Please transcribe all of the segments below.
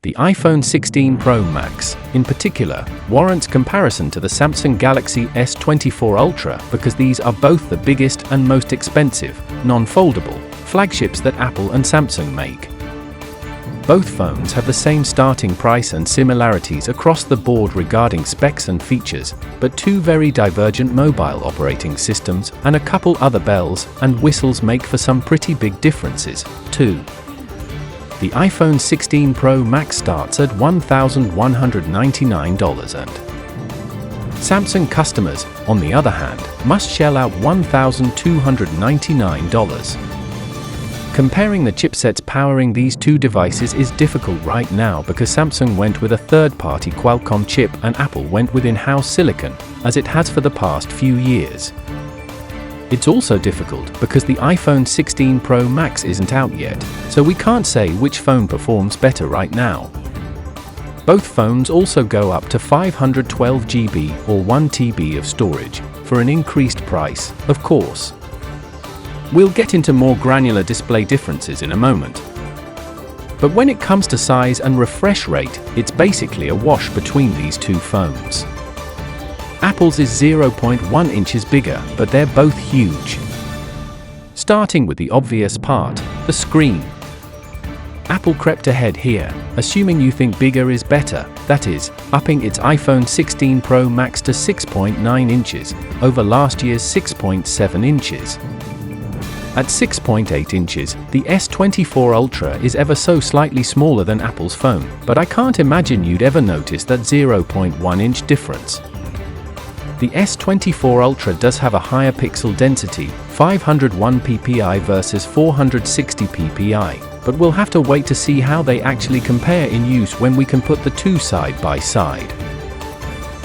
The iPhone 16 Pro Max, in particular, warrants comparison to the Samsung Galaxy S24 Ultra because these are both the biggest and most expensive, non-foldable, flagships that Apple and Samsung make. Both phones have the same starting price and similarities across the board regarding specs and features, but two very divergent mobile operating systems and a couple other bells and whistles make for some pretty big differences, too. The iPhone 16 Pro Max starts at $1,199 and Samsung customers, on the other hand, must shell out $1,299. Comparing the chipsets powering these two devices is difficult right now because Samsung went with a third-party Qualcomm chip and Apple went with in-house silicon, as it has for the past few years. It's also difficult because the iPhone 16 Pro Max isn't out yet, so we can't say which phone performs better right now. Both phones also go up to 512 GB or 1 TB of storage, for an increased price, of course. We'll get into more granular display differences in a moment. But when it comes to size and refresh rate, it's basically a wash between these two phones. Apple's is 0.1 inches bigger, but they're both huge. Starting with the obvious part, the screen. Apple crept ahead here, assuming you think bigger is better, that is, upping its iPhone 16 Pro Max to 6.9 inches, over last year's 6.7 inches. At 6.8 inches, the S24 Ultra is ever so slightly smaller than Apple's phone, but I can't imagine you'd ever notice that 0.1 inch difference. The S24 Ultra does have a higher pixel density, 501 ppi versus 460 ppi, but we'll have to wait to see how they actually compare in use when we can put the two side by side.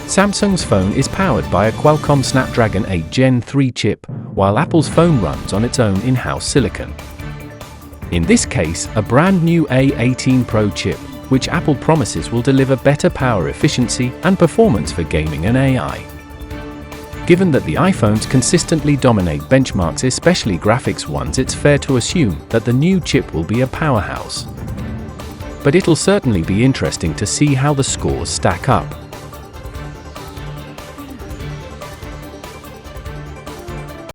Samsung's phone is powered by a Qualcomm Snapdragon 8 Gen 3 chip, while Apple's phone runs on its own in-house silicon. In this case, a brand new A18 Pro chip, which Apple promises will deliver better power efficiency and performance for gaming and AI. Given that the iPhones consistently dominate benchmarks, especially graphics ones, it's fair to assume that the new chip will be a powerhouse. But it'll certainly be interesting to see how the scores stack up.